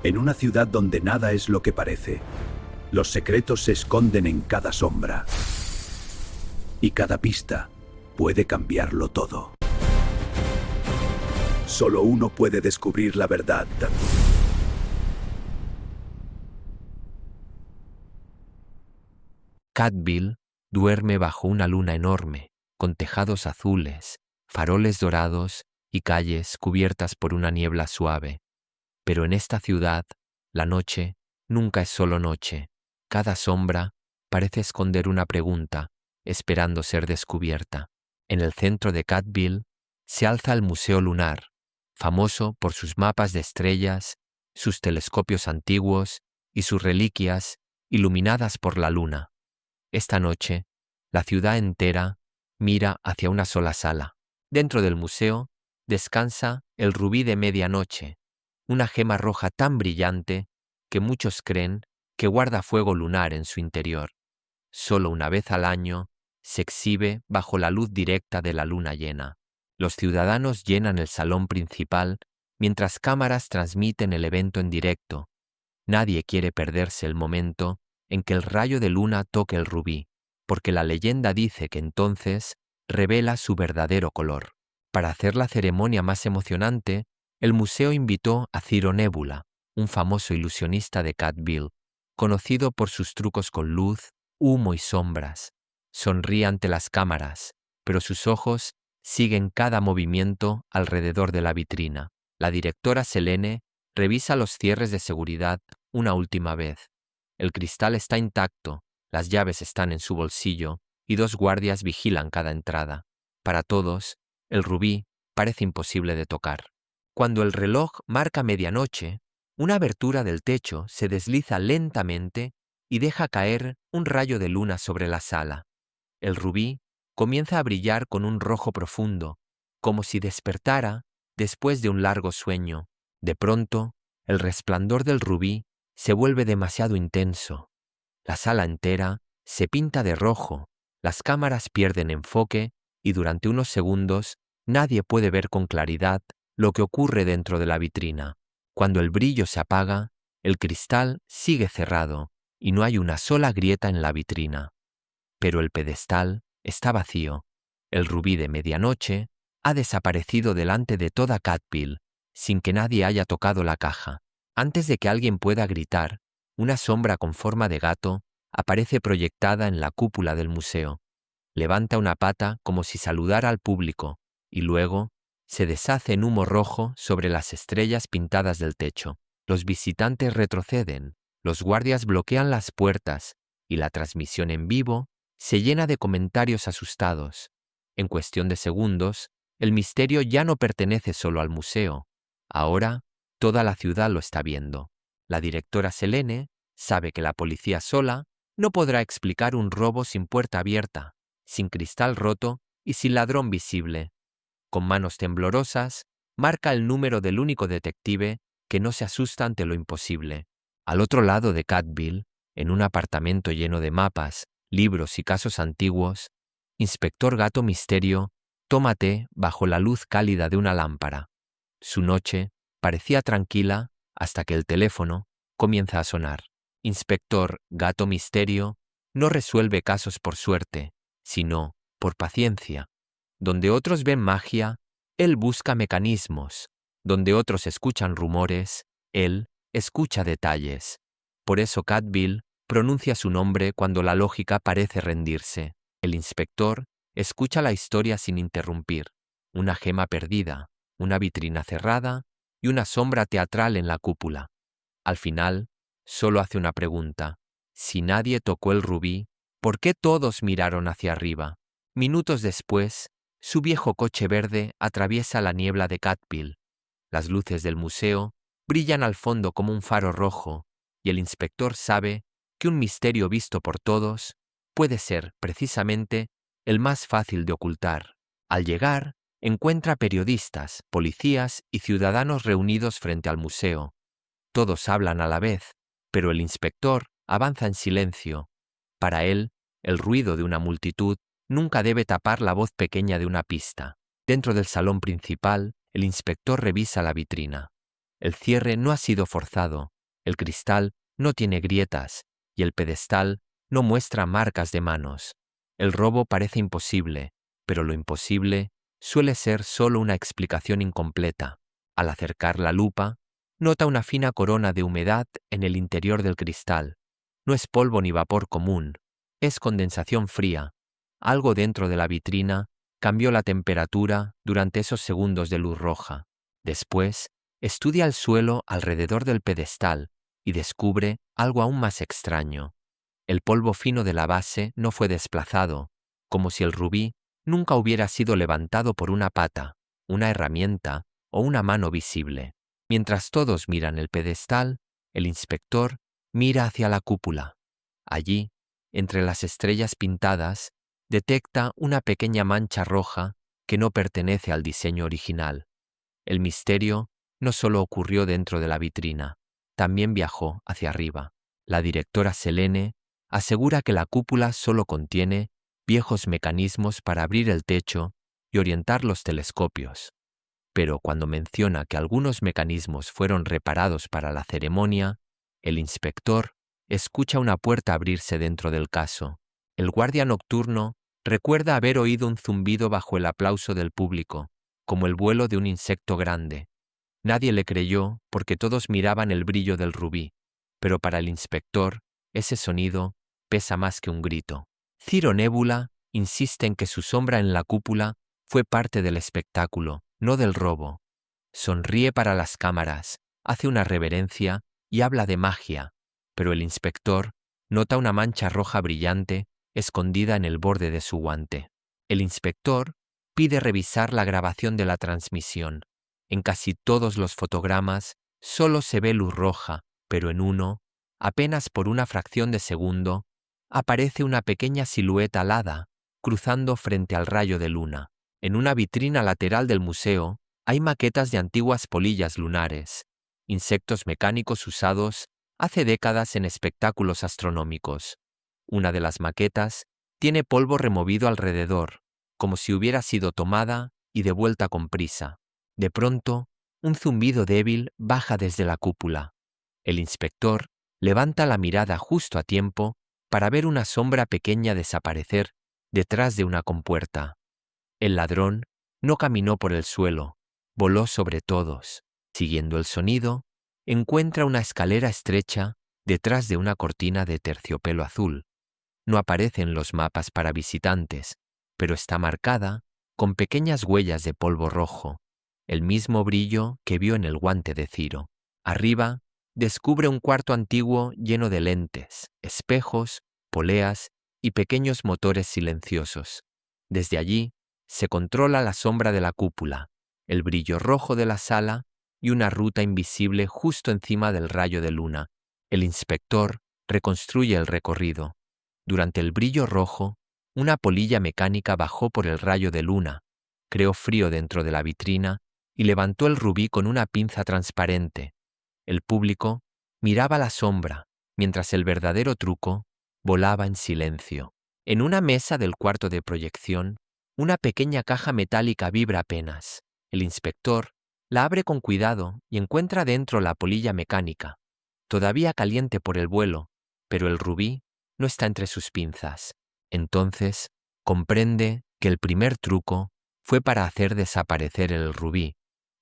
En una ciudad donde nada es lo que parece, los secretos se esconden en cada sombra. Y cada pista puede cambiarlo todo. Solo uno puede descubrir la verdad. Catville duerme bajo una luna enorme, con tejados azules, faroles dorados y calles cubiertas por una niebla suave. Pero en esta ciudad, la noche nunca es solo noche. Cada sombra parece esconder una pregunta, esperando ser descubierta. En el centro de Catville se alza el Museo Lunar, famoso por sus mapas de estrellas, sus telescopios antiguos y sus reliquias iluminadas por la luna. Esta noche, la ciudad entera mira hacia una sola sala. Dentro del museo descansa el rubí de medianoche, una gema roja tan brillante que muchos creen que guarda fuego lunar en su interior. Solo una vez al año se exhibe bajo la luz directa de la luna llena. Los ciudadanos llenan el salón principal mientras cámaras transmiten el evento en directo. Nadie quiere perderse el momento en que el rayo de luna toque el rubí, porque la leyenda dice que entonces revela su verdadero color. Para hacer la ceremonia más emocionante, el museo invitó a Ciro Nebula, un famoso ilusionista de Catville, conocido por sus trucos con luz, humo y sombras. Sonríe ante las cámaras, pero sus ojos siguen cada movimiento alrededor de la vitrina. La directora Selene revisa los cierres de seguridad una última vez. El cristal está intacto, las llaves están en su bolsillo y 2 guardias vigilan cada entrada. Para todos, el rubí parece imposible de tocar. Cuando el reloj marca medianoche, una abertura del techo se desliza lentamente y deja caer un rayo de luna sobre la sala. El rubí comienza a brillar con un rojo profundo, como si despertara después de un largo sueño. De pronto, el resplandor del rubí se vuelve demasiado intenso. La sala entera se pinta de rojo, las cámaras pierden enfoque y durante unos segundos nadie puede ver con claridad lo que ocurre dentro de la vitrina. Cuando el brillo se apaga, el cristal sigue cerrado y no hay una sola grieta en la vitrina. Pero el pedestal está vacío. El rubí de medianoche ha desaparecido delante de toda Catville, sin que nadie haya tocado la caja. Antes de que alguien pueda gritar, una sombra con forma de gato aparece proyectada en la cúpula del museo. Levanta una pata como si saludara al público y luego se deshace en humo rojo sobre las estrellas pintadas del techo. Los visitantes retroceden, los guardias bloquean las puertas y la transmisión en vivo se llena de comentarios asustados. En cuestión de segundos, el misterio ya no pertenece solo al museo. Ahora, toda la ciudad lo está viendo. La directora Selene sabe que la policía sola no podrá explicar un robo sin puerta abierta, sin cristal roto y sin ladrón visible. Con manos temblorosas, marca el número del único detective que no se asusta ante lo imposible. Al otro lado de Catville, en un apartamento lleno de mapas, libros y casos antiguos, Inspector Gato Misterio toma té bajo la luz cálida de una lámpara. Su noche parecía tranquila hasta que el teléfono comienza a sonar. Inspector Gato Misterio no resuelve casos por suerte, sino por paciencia. Donde otros ven magia, él busca mecanismos. Donde otros escuchan rumores, él escucha detalles. Por eso Catville pronuncia su nombre cuando la lógica parece rendirse. El inspector escucha la historia sin interrumpir. Una gema perdida, una vitrina cerrada y una sombra teatral en la cúpula. Al final, solo hace una pregunta. Si nadie tocó el rubí, ¿por qué todos miraron hacia arriba? Minutos después, su viejo coche verde atraviesa la niebla de Catville. Las luces del museo brillan al fondo como un faro rojo, y el inspector sabe que un misterio visto por todos puede ser, precisamente, el más fácil de ocultar. Al llegar, encuentra periodistas, policías y ciudadanos reunidos frente al museo. Todos hablan a la vez, pero el inspector avanza en silencio. Para él, el ruido de una multitud nunca debe tapar la voz pequeña de una pista. Dentro del salón principal, el inspector revisa la vitrina. El cierre no ha sido forzado, El cristal no tiene grietas y el pedestal no muestra marcas de manos. El robo parece imposible, pero lo imposible suele ser solo una explicación incompleta. Al acercar la lupa, nota una fina corona de humedad en el interior del cristal. No es polvo ni vapor común, es condensación fría. Algo dentro de la vitrina cambió la temperatura durante esos segundos de luz roja. Después, estudia el suelo alrededor del pedestal y descubre algo aún más extraño. El polvo fino de la base no fue desplazado, como si el rubí nunca hubiera sido levantado por una pata, una herramienta o una mano visible. Mientras todos miran el pedestal, el inspector mira hacia la cúpula. Allí, entre las estrellas pintadas, detecta una pequeña mancha roja que no pertenece al diseño original. El misterio no solo ocurrió dentro de la vitrina, también viajó hacia arriba. La directora Selene asegura que la cúpula solo contiene viejos mecanismos para abrir el techo y orientar los telescopios. Pero cuando menciona que algunos mecanismos fueron reparados para la ceremonia, el inspector escucha una puerta abrirse dentro del caso. El guardia nocturno recuerda haber oído un zumbido bajo el aplauso del público, como el vuelo de un insecto grande. Nadie le creyó porque todos miraban el brillo del rubí, pero para el inspector ese sonido pesa más que un grito. Ciro Nébula insiste en que su sombra en la cúpula fue parte del espectáculo, no del robo. Sonríe para las cámaras, hace una reverencia y habla de magia, pero el inspector nota una mancha roja brillante escondida en el borde de su guante. El inspector pide revisar la grabación de la transmisión. En casi todos los fotogramas solo se ve luz roja, pero en uno, apenas por una fracción de segundo, aparece una pequeña silueta alada cruzando frente al rayo de luna. En una vitrina lateral del museo hay maquetas de antiguas polillas lunares, insectos mecánicos usados hace décadas en espectáculos astronómicos. Una de las maquetas tiene polvo removido alrededor, como si hubiera sido tomada y devuelta con prisa. De pronto, un zumbido débil baja desde la cúpula. El inspector levanta la mirada justo a tiempo para ver una sombra pequeña desaparecer detrás de una compuerta. El ladrón no caminó por el suelo, voló sobre todos. Siguiendo el sonido, encuentra una escalera estrecha detrás de una cortina de terciopelo azul. No aparece en los mapas para visitantes, pero está marcada con pequeñas huellas de polvo rojo, el mismo brillo que vio en el guante de Ciro. Arriba, descubre un cuarto antiguo lleno de lentes, espejos, poleas y pequeños motores silenciosos. Desde allí, se controla la sombra de la cúpula, el brillo rojo de la sala y una ruta invisible justo encima del rayo de luna. El inspector reconstruye el recorrido. Durante el brillo rojo, una polilla mecánica bajó por el rayo de luna, creó frío dentro de la vitrina y levantó el rubí con una pinza transparente. El público miraba la sombra, mientras el verdadero truco volaba en silencio. En una mesa del cuarto de proyección, una pequeña caja metálica vibra apenas. El inspector la abre con cuidado y encuentra dentro la polilla mecánica, todavía caliente por el vuelo, pero el rubí no está entre sus pinzas. Entonces, comprende que el primer truco fue para hacer desaparecer el rubí,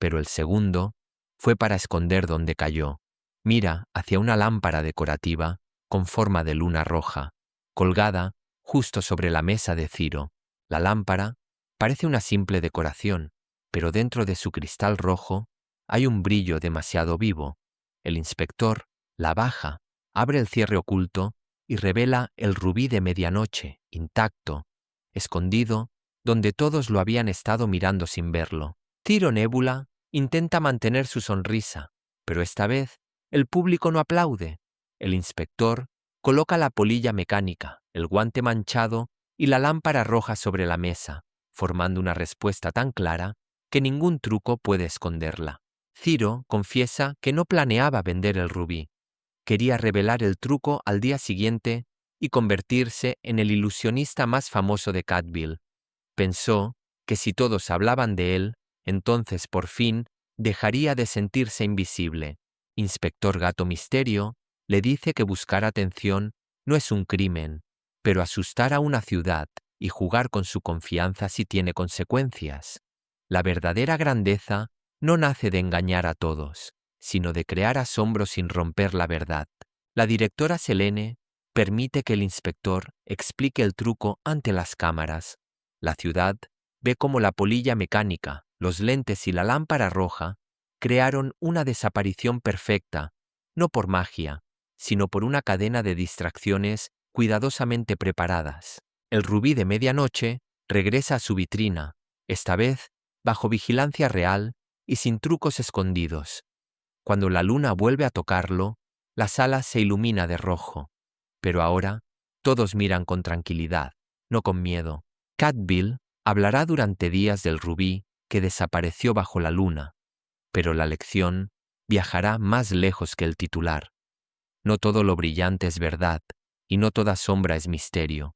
pero el segundo fue para esconder donde cayó. Mira hacia una lámpara decorativa con forma de luna roja, colgada justo sobre la mesa de Ciro. La lámpara parece una simple decoración, pero dentro de su cristal rojo hay un brillo demasiado vivo. El inspector la baja, abre el cierre oculto y revela el rubí de medianoche, intacto, escondido donde todos lo habían estado mirando sin verlo. Ciro Nébula intenta mantener su sonrisa, pero esta vez el público no aplaude. El inspector coloca la polilla mecánica, el guante manchado y la lámpara roja sobre la mesa, formando una respuesta tan clara que ningún truco puede esconderla. Ciro confiesa que no planeaba vender el rubí. Quería revelar el truco al día siguiente y convertirse en el ilusionista más famoso de Catville. Pensó que si todos hablaban de él, entonces por fin dejaría de sentirse invisible. Inspector Gato Misterio le dice que buscar atención no es un crimen, pero asustar a una ciudad y jugar con su confianza sí tiene consecuencias. La verdadera grandeza no nace de engañar a todos, sino de crear asombro sin romper la verdad. La directora Selene permite que el inspector explique el truco ante las cámaras. La ciudad ve cómo la polilla mecánica, los lentes y la lámpara roja crearon una desaparición perfecta, no por magia, sino por una cadena de distracciones cuidadosamente preparadas. El rubí de medianoche regresa a su vitrina, esta vez bajo vigilancia real y sin trucos escondidos. Cuando la luna vuelve a tocarlo, la sala se ilumina de rojo. Pero ahora todos miran con tranquilidad, no con miedo. Catville hablará durante días del rubí que desapareció bajo la luna, pero la lección viajará más lejos que el titular. No todo lo brillante es verdad, y no toda sombra es misterio.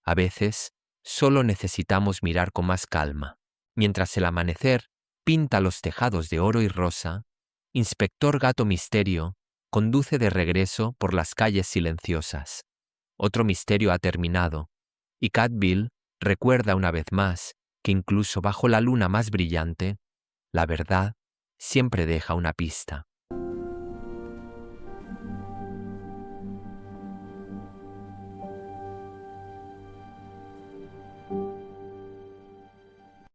A veces, solo necesitamos mirar con más calma. Mientras el amanecer pinta los tejados de oro y rosa, Inspector Gato Misterio conduce de regreso por las calles silenciosas. Otro misterio ha terminado, y Catville recuerda una vez más que incluso bajo la luna más brillante, la verdad siempre deja una pista.